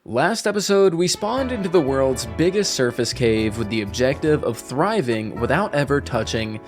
Last episode, we spawned into the world's biggest surface cave with the objective of thriving without ever touching,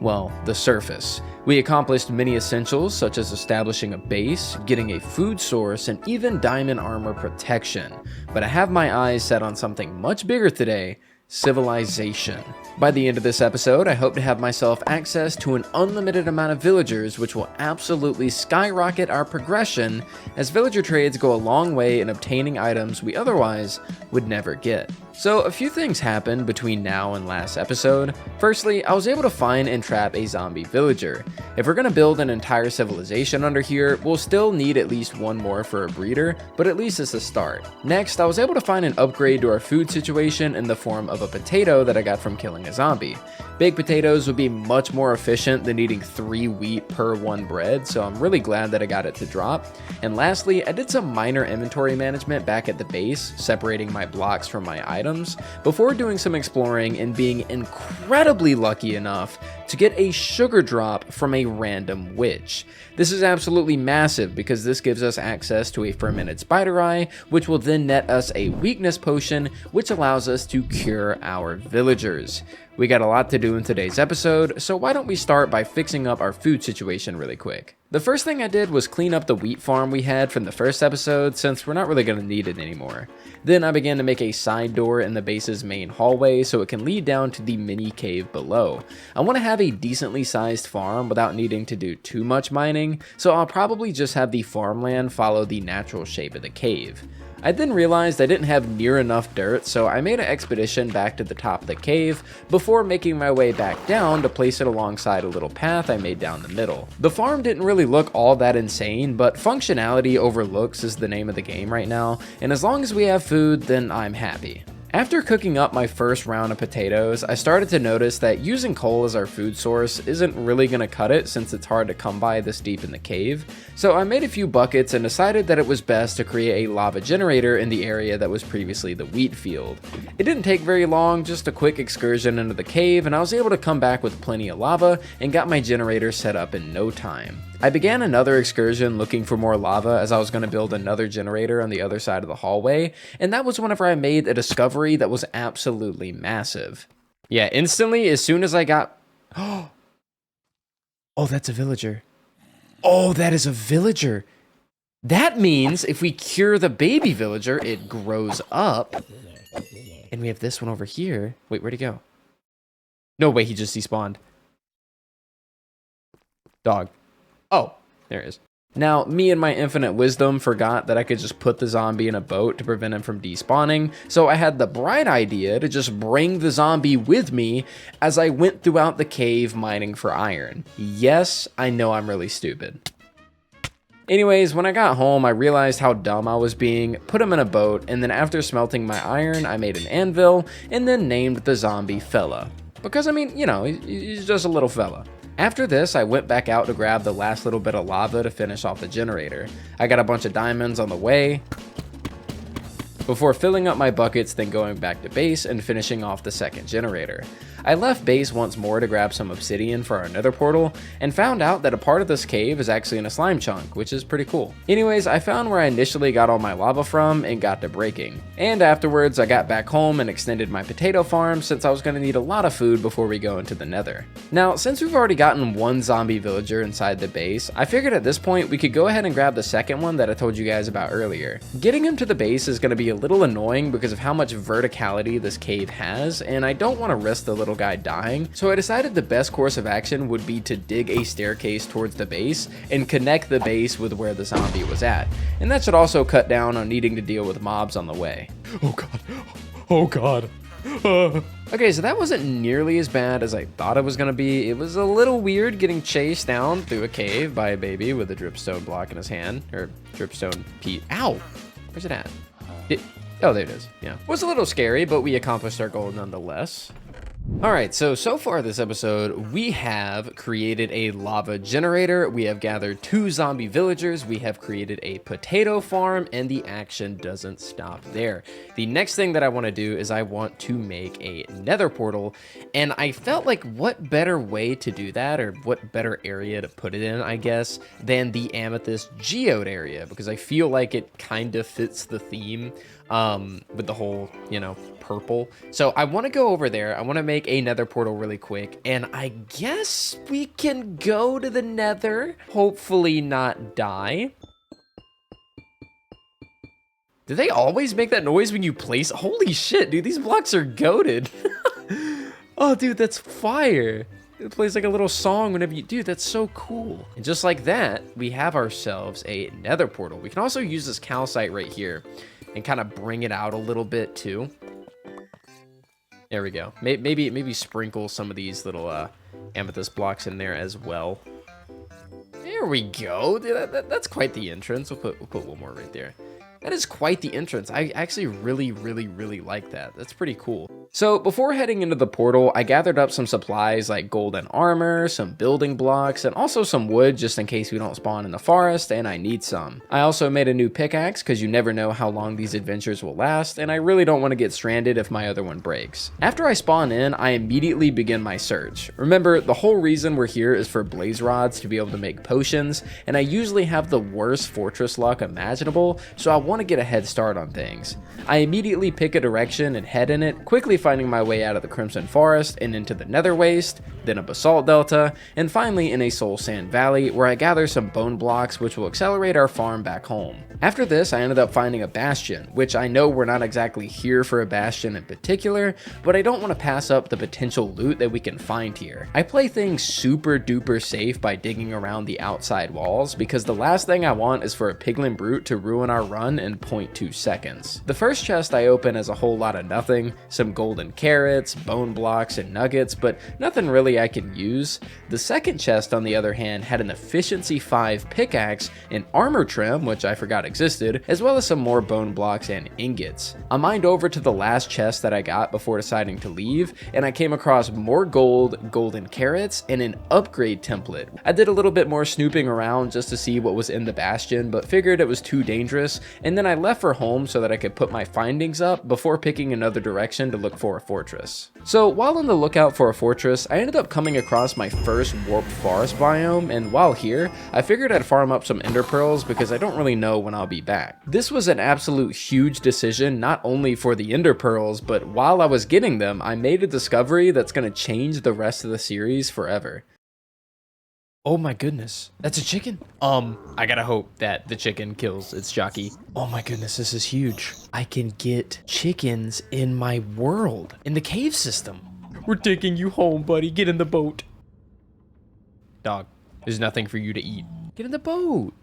well, the surface. We accomplished many essentials such as establishing a base, getting a food source, and even diamond armor protection. But I have my eyes set on something much bigger today: civilization. By the end of this episode, I hope to have myself access to an unlimited amount of villagers, which will absolutely skyrocket our progression, as villager trades go a long way in obtaining items we otherwise would never get. So a few things happened between now and last episode. Firstly, I was able to find and trap a zombie villager. If we're gonna build an entire civilization under here, we'll still need at least one more for a breeder, but at least it's a start. Next, I was able to find an upgrade to our food situation in the form of a potato that I got from killing a zombie. Baked potatoes would be much more efficient than eating 3 wheat per 1 bread, so I'm really glad that I got it to drop. And lastly, I did some minor inventory management back at the base, separating my blocks from my items, before doing some exploring and being incredibly lucky enough to get a sugar drop from a random witch. This is absolutely massive because this gives us access to a fermented spider eye, which will then net us a weakness potion, which allows us to cure our villagers. We got a lot to do in today's episode, so why don't we start by fixing up our food situation really quick. The first thing I did was clean up the wheat farm we had from the first episode, since we're not really going to need it anymore. Then I began to make a side door in the base's main hallway so it can lead down to the mini cave below. I want to have a decently sized farm without needing to do too much mining, so I'll probably just have the farmland follow the natural shape of the cave. I then realized I didn't have near enough dirt, so I made an expedition back to the top of the cave before making my way back down to place it alongside a little path I made down the middle. The farm didn't really look all that insane, but functionality over looks is the name of the game right now, and as long as we have food, then I'm happy. After cooking up my first round of potatoes, I started to notice that using coal as our food source isn't really going to cut it since it's hard to come by this deep in the cave. So I made a few buckets and decided that it was best to create a lava generator in the area that was previously the wheat field. It didn't take very long, just a quick excursion into the cave, and I was able to come back with plenty of lava and got my generator set up in no time. I began another excursion looking for more lava as I was going to build another generator on the other side of the hallway, and that was whenever I made a discovery that was absolutely massive. Yeah, instantly, as soon as I got... Oh, that's a villager. Oh, that is a villager. That means if we cure the baby villager, it grows up. And we have this one over here. Wait, where'd he go? No way, he just despawned. Dog. Oh, there it is. Now, me and my infinite wisdom forgot that I could just put the zombie in a boat to prevent him from despawning, so I had the bright idea to just bring the zombie with me as I went throughout the cave mining for iron. Yes, I know I'm really stupid. Anyways, when I got home, I realized how dumb I was being, put him in a boat, and then after smelting my iron, I made an anvil, and then named the zombie Fella. Because, I mean, you know, he's just a little fella. After this, I went back out to grab the last little bit of lava to finish off the generator. I got a bunch of diamonds on the way, before filling up my buckets, then going back to base and finishing off the second generator. I left base once more to grab some obsidian for our nether portal, and found out that a part of this cave is actually in a slime chunk, which is pretty cool. Anyways, I found where I initially got all my lava from and got to breaking. And afterwards, I got back home and extended my potato farm since I was going to need a lot of food before we go into the nether. Now, since we've already gotten one zombie villager inside the base, I figured at this point we could go ahead and grab the second one that I told you guys about earlier. Getting him to the base is going to be a little annoying because of how much verticality this cave has, and I don't want to risk the little guy dying, so I decided the best course of action would be to dig a staircase towards the base and connect the base with where the zombie was at, and that should also cut down on needing to deal with mobs on the way. Oh god, oh god. Okay, so that wasn't nearly as bad as I thought it was gonna be. It was a little weird getting chased down through a cave by a baby with a dripstone block in his hand, or dripstone Pete. Ow! Where's it at? Oh, there it is. Yeah. Was a little scary, but we accomplished our goal nonetheless. Alright, so far this episode, we have created a lava generator, we have gathered 2 zombie villagers, we have created a potato farm, and the action doesn't stop there. The next thing that I want to do is I want to make a nether portal, and I felt like what better way to do that, or what better area to put it in, I guess, than the amethyst geode area, because I feel like it kind of fits the theme with the whole, you know, purple. So I want to go over there. I want to make a nether portal really quick, and I guess we can go to the nether, hopefully not die. Do they always make that noise when you place? Holy shit, dude, these blocks are goated. Oh, dude, that's fire. It plays like a little song whenever you... Dude, that's so cool. And just like that, we have ourselves a nether portal. We can also use this calcite right here and kind of bring it out a little bit too. There we go. Maybe sprinkle some of these little amethyst blocks in there as well. There we go. Dude, that's quite the entrance. We'll put one more right there. That is quite the entrance. I actually really like that. That's pretty cool. So before heading into the portal, I gathered up some supplies like golden armor, some building blocks, and also some wood just in case we don't spawn in the forest and I need some. I also made a new pickaxe because you never know how long these adventures will last, and I really don't want to get stranded if my other one breaks. After I spawn in, I immediately begin my search. Remember, the whole reason we're here is for blaze rods to be able to make potions, and I usually have the worst fortress luck imaginable, so I want to get a head start on things. I immediately pick a direction and head in it, quickly finding my way out of the Crimson Forest and into the Nether Waste, then a Basalt Delta, and finally in a Soul Sand Valley where I gather some bone blocks which will accelerate our farm back home. After this, I ended up finding a bastion, which I know we're not exactly here for a bastion in particular, but I don't want to pass up the potential loot that we can find here. I play things super duper safe by digging around the outside walls because the last thing I want is for a piglin brute to ruin our run in 0.2 seconds. The first chest I open has a whole lot of nothing, some golden carrots, bone blocks, and nuggets, but nothing really I can use. The second chest, on the other hand, had an efficiency 5 pickaxe, an armor trim, which I forgot existed, as well as some more bone blocks and ingots. I mined over to the last chest that I got before deciding to leave, and I came across more gold, golden carrots, and an upgrade template. I did a little bit more snooping around just to see what was in the bastion, but figured it was too dangerous, and then I left for home so that I could put my findings up before picking another direction to look for a fortress. So while on the lookout for a fortress, I ended up coming across my first warped forest biome, and while here, I figured I'd farm up some ender pearls because I don't really know when I'll be back. This was an absolute huge decision, not only for the ender pearls, but while I was getting them, I made a discovery that's going to change the rest of the series forever. Oh my goodness, that's a chicken. I gotta hope that the chicken kills its jockey. Oh my goodness, this is huge. I can get chickens in my world, in the cave system. We're taking you home, buddy. Get in the boat. Dog, there's nothing for you to eat. Get in the boat.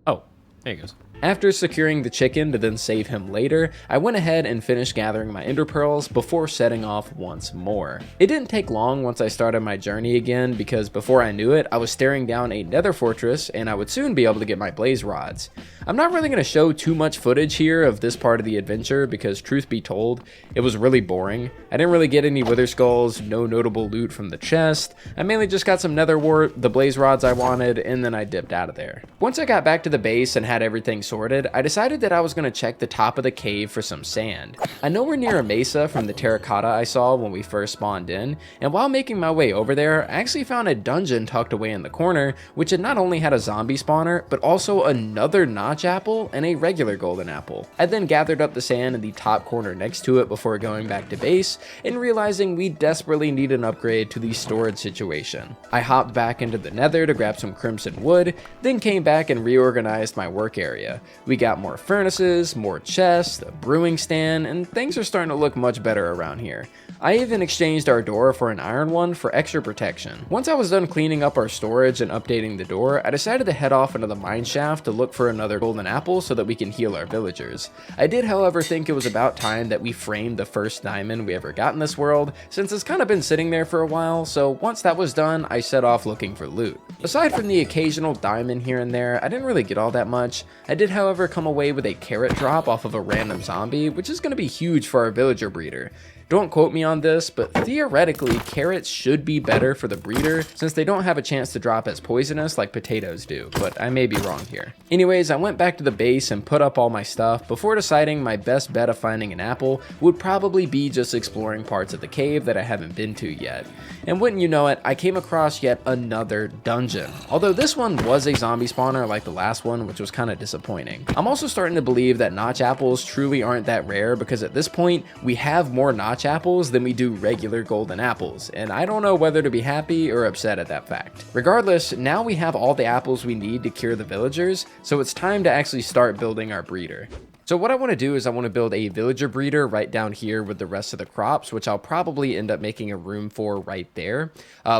Oh, there he goes. After securing the chicken to then save him later, I went ahead and finished gathering my ender pearls before setting off once more. It didn't take long once I started my journey again because before I knew it, I was staring down a nether fortress and I would soon be able to get my blaze rods. I'm not really going to show too much footage here of this part of the adventure because truth be told, it was really boring. I didn't really get any wither skulls, no notable loot from the chest. I mainly just got some nether wart, the blaze rods I wanted, and then I dipped out of there. Once I got back to the base and had everything sorted, I decided that I was going to check the top of the cave for some sand. I know we're near a mesa from the terracotta I saw when we first spawned in, and while making my way over there, I actually found a dungeon tucked away in the corner, which had not only had a zombie spawner, but also another notch apple and a regular golden apple. I then gathered up the sand in the top corner next to it before going back to base, and realizing we desperately need an upgrade to the storage situation. I hopped back into the nether to grab some crimson wood, then came back and reorganized my work area. We got more furnaces, more chests, a brewing stand, and things are starting to look much better around here. I even exchanged our door for an iron one for extra protection. Once I was done cleaning up our storage and updating the door, I decided to head off into the mine shaft to look for another golden apple so that we can heal our villagers. I did, however, think it was about time that we framed the first diamond we ever got in this world, since it's kind of been sitting there for a while, so once that was done, I set off looking for loot. Aside from the occasional diamond here and there, I didn't really get all that much. I did, however, come away with a carrot drop off of a random zombie, which is going to be huge for our villager breeder. Don't quote me on this, but theoretically, carrots should be better for the breeder since they don't have a chance to drop as poisonous like potatoes do, but I may be wrong here. Anyways, I went back to the base and put up all my stuff before deciding my best bet of finding an apple would probably be just exploring parts of the cave that I haven't been to yet. And wouldn't you know it, I came across yet another dungeon. Although this one was a zombie spawner like the last one, which was kind of disappointing. I'm also starting to believe that notch apples truly aren't that rare because at this point, we have more notch apples than we do regular golden apples, and I don't know whether to be happy or upset at that fact. Regardless, now we have all the apples we need to cure the villagers, so it's time to actually start building our breeder. So what I want to do is I want to build a villager breeder right down here with the rest of the crops, which I'll probably end up making a room for right there,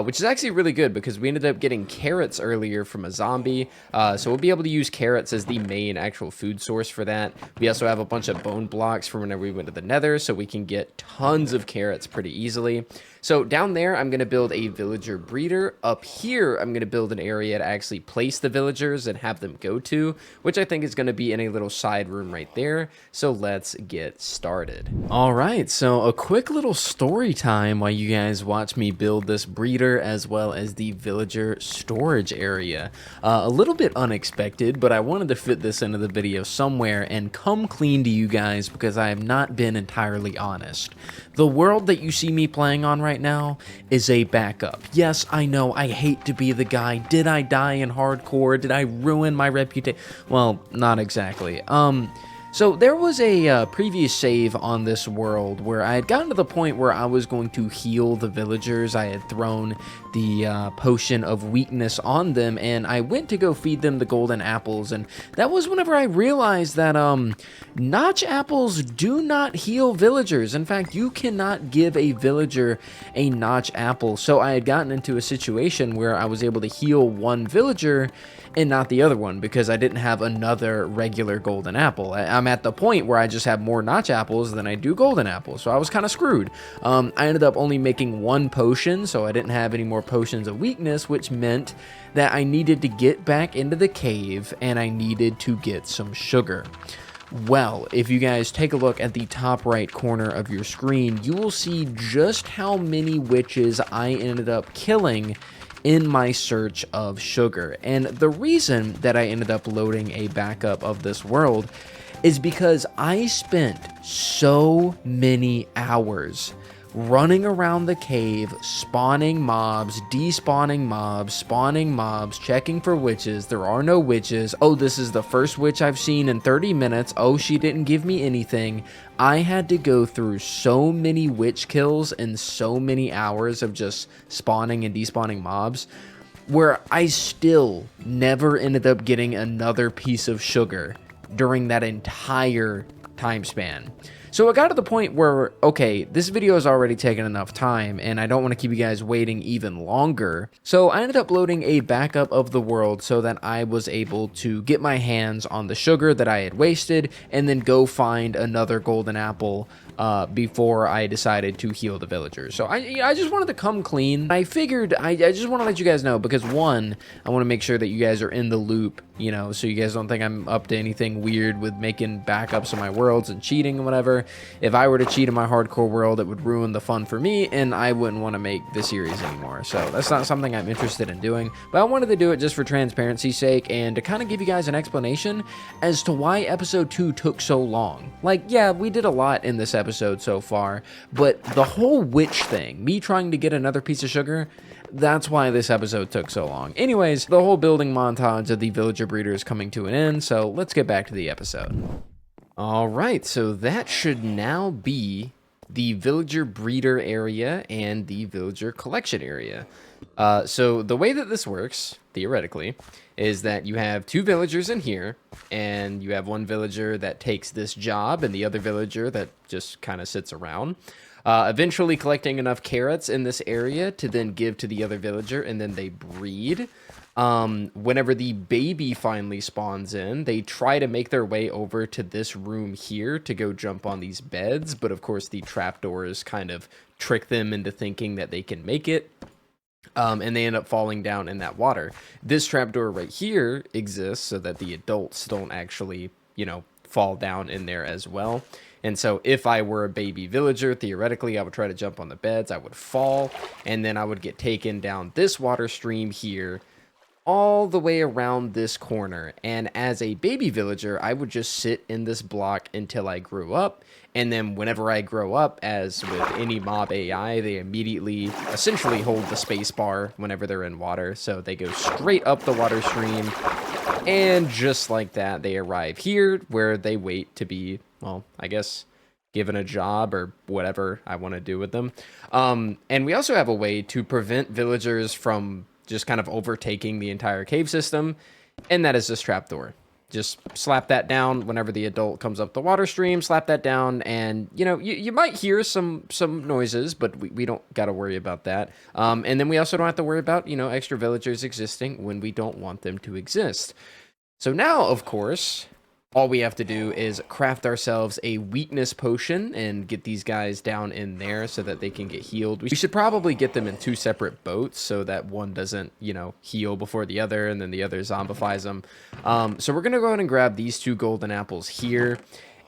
which is actually really good because we ended up getting carrots earlier from a zombie. So we'll be able to use carrots as the main actual food source for that. We also have a bunch of bone blocks from whenever we went to the nether, so we can get tons of carrots pretty easily. So down there, I'm going to build a villager breeder. Up here, I'm going to build an area to actually place the villagers and have them go to, which I think is going to be in a little side room right there. So let's get started. All right, so a quick little story time while you guys watch me build this breeder as well as the villager storage area. A little bit unexpected, but I wanted to fit this into the video somewhere and come clean to you guys because I have not been entirely honest. The world that you see me playing on right now is a backup. Yes, I know, I hate to be the guy. Did I die in hardcore? Did I ruin my reputation? Well, not exactly. So there was a previous save on this world where I had gotten to the point where I was going to heal the villagers. I had thrown the potion of weakness on them, and I went to go feed them the golden apples, and that was whenever I realized that notch apples do not heal villagers. In fact, you cannot give a villager a notch apple. So I had gotten into a situation where I was able to heal one villager and not the other one because I didn't have another regular golden apple. I'm at the point where I just have more notch apples than I do golden apples, so I was kind of screwed. I ended up only making one potion, so I didn't have any more potions of weakness, which meant that I needed to get back into the cave and I needed to get some sugar. Well, if you guys take a look at the top right corner of your screen, you will see just how many witches I ended up killing in my search of sugar. And the reason that I ended up loading a backup of this world is because I spent so many hours running around the cave, spawning mobs, despawning mobs, spawning mobs, checking for witches. There are no witches. Oh, this is the first witch I've seen in 30 minutes. Oh, she didn't give me anything. I had to go through so many witch kills and so many hours of just spawning and despawning mobs where I still never ended up getting another piece of sugar during that entire time span. So it got to the point where, okay, this video has already taken enough time and I don't want to keep you guys waiting even longer. So I ended up loading a backup of the world so that I was able to get my hands on the sugar that I had wasted and then go find another golden apple before I decided to heal the villagers. So I just wanted to come clean. I figured I just want to let you guys know because one, I want to make sure that you guys are in the loop, you know, so you guys don't think I'm up to anything weird with making backups of my worlds and cheating and whatever. If I were to cheat in my hardcore world, it would ruin the fun for me and I wouldn't want to make the series anymore. So that's not something I'm interested in doing, but I wanted to do it just for transparency's sake and to kind of give you guys an explanation as to why episode 2 took so long. Like, yeah, we did a lot in this episode so far, but the whole witch thing, me trying to get another piece of sugar, that's why this episode took so long. Anyways, the whole building montage of the villager breeder is coming to an end, so let's get back to the episode. All right, so that should now be the villager breeder area and the villager collection area. So the way that this works, theoretically, is that you have two villagers in here, and you have one villager that takes this job, and the other villager that just kind of sits around. Eventually collecting enough carrots in this area to then give to the other villager, and then they breed. Whenever the baby finally spawns in, they try to make their way over to this room here to go jump on these beds, but of course the trapdoors kind of trick them into thinking that they can make it. And they end up falling down in that water. This trapdoor right here exists so that the adults don't actually, you know, fall down in there as well. And so if I were a baby villager, theoretically, I would try to jump on the beds, I would fall, and then I would get taken down this water stream here, all the way around this corner. And as a baby villager, I would just sit in this block until I grew up. And then whenever I grow up, as with any mob AI, they immediately essentially hold the space bar whenever they're in water. So they go straight up the water stream. And just like that, they arrive here where they wait to be, well, I guess, given a job or whatever I want to do with them. And we also have a way to prevent villagers from just kind of overtaking the entire cave system, and that is this trapdoor. Just slap that down whenever the adult comes up the water stream, slap that down, and, you know, you might hear some noises, but we don't got to worry about that. And then we also don't have to worry about, you know, extra villagers existing when we don't want them to exist. So now, of course, all we have to do is craft ourselves a weakness potion and get these guys down in there so that they can get healed. We should probably get them in 2 separate boats so that one doesn't, you know, heal before the other and then the other zombifies them. So we're going to go ahead and grab these 2 golden apples here.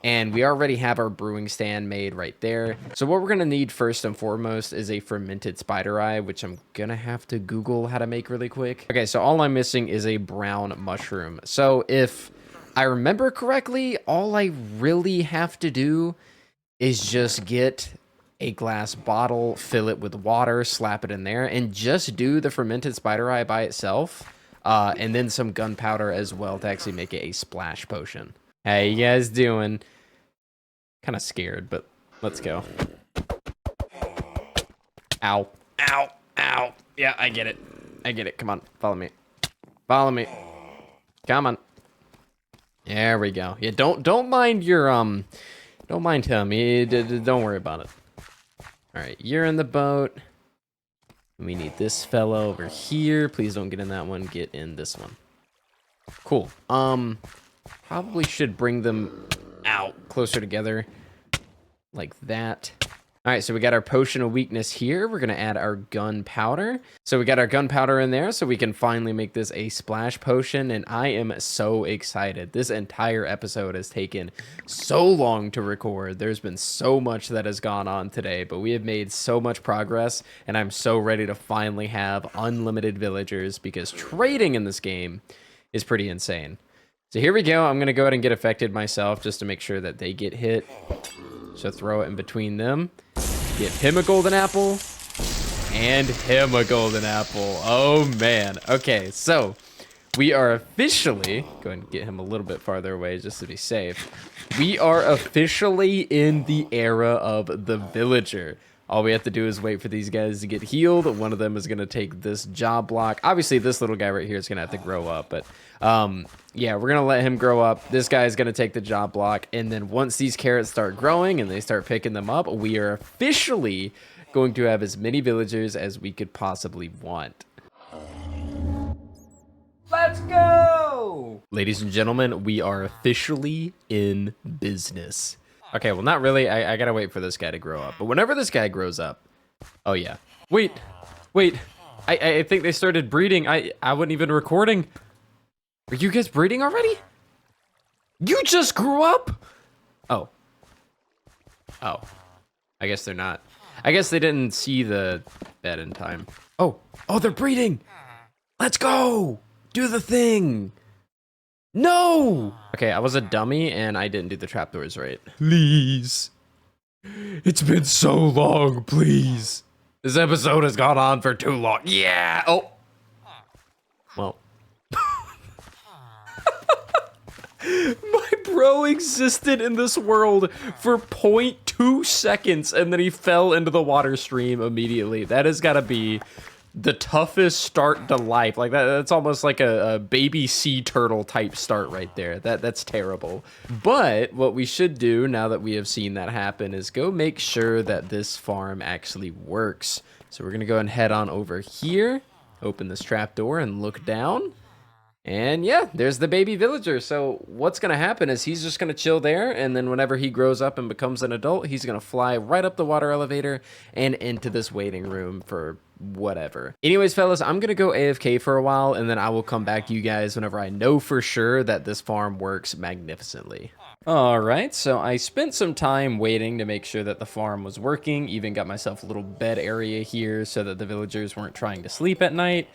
And we already have our brewing stand made right there. So what we're going to need first and foremost is a fermented spider eye, which I'm going to have to Google how to make really quick. Okay, so all I'm missing is a brown mushroom. So if I remember correctly, all I really have to do is just get a glass bottle, fill it with water, slap it in there, and just do the fermented spider eye by itself. And then some gunpowder as well to actually make it a splash potion. How you guys doing? Kind of scared, but let's go. Ow. Ow. Ow. Yeah, I get it. I get it. Come on. Follow me. Follow me. Come on. There we go. Yeah, don't mind your don't mind him. Don't worry about it. All right, you're in the boat. We need this fella over here. Please don't get in that one. Get in this one. Cool. Probably should bring them out closer together like that. All right, so we got our potion of weakness here. We're going to add our gunpowder. So we got our gunpowder in there so we can finally make this a splash potion, and I am so excited. This entire episode has taken so long to record. There's been so much that has gone on today, but we have made so much progress, and I'm so ready to finally have unlimited villagers because trading in this game is pretty insane. So here we go. I'm going to go ahead and get affected myself just to make sure that they get hit. So throw it in between them. Give him a golden apple. And him a golden apple. Oh, man. Okay, so we are officially... Go ahead and get him a little bit farther away just to be safe. We are officially in the era of the villager. All we have to do is wait for these guys to get healed. One of them is going to take this job block. Obviously, this little guy right here is going to have to grow up. But, yeah, we're going to let him grow up. This guy is going to take the job block. And then once these carrots start growing and they start picking them up, we are officially going to have as many villagers as we could possibly want. Let's go! Ladies and gentlemen, we are officially in business. Okay, well, not really. I gotta wait for this guy to grow up. But whenever this guy grows up... Oh, yeah. Wait. I think they started breeding. I wasn't even recording. Are you guys breeding already? You just grew up? Oh. Oh. I guess they're not. I guess they didn't see the bed in time. Oh, they're breeding. Let's go. Do the thing. No! Okay, I was a dummy and I didn't do the trapdoors right. Please. It's been so long, please. This episode has gone on for too long. Yeah! Oh! Well. My bro existed in this world for 0.2 seconds and then he fell into the water stream immediately. That has got to be the toughest start to life. Like that's almost like a baby sea turtle type start right there. That's terrible. But what we should do now that we have seen that happen is go make sure that this farm actually works. So we're gonna go and head on over here, open this trap door and look down. And yeah, there's the baby villager. So what's going to happen is he's just going to chill there. And then whenever he grows up and becomes an adult, he's going to fly right up the water elevator and into this waiting room for whatever. Anyways, fellas, I'm going to go AFK for a while. And then I will come back to you guys whenever I know for sure that this farm works magnificently. All right, so I spent some time waiting to make sure that the farm was working, even got myself a little bed area here so that the villagers weren't trying to sleep at night.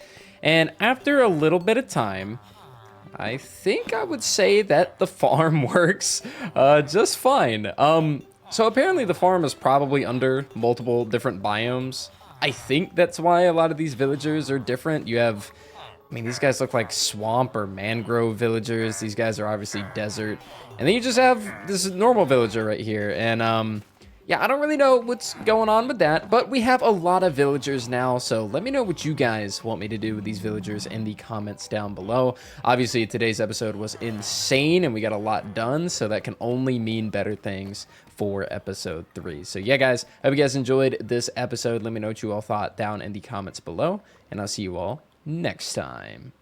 And after a little bit of time, I think I would say that the farm works just fine. So apparently the farm is probably under multiple different biomes. I think that's why a lot of these villagers are different. You have, I mean, these guys look like swamp or mangrove villagers. These guys are obviously desert. And then you just have this normal villager right here. And yeah, I don't really know what's going on with that, but we have a lot of villagers now, so let me know what you guys want me to do with these villagers in the comments down below. Obviously, today's episode was insane, and we got a lot done, so that can only mean better things for episode 3. So yeah, guys, hope you guys enjoyed this episode. Let me know what you all thought down in the comments below, and I'll see you all next time.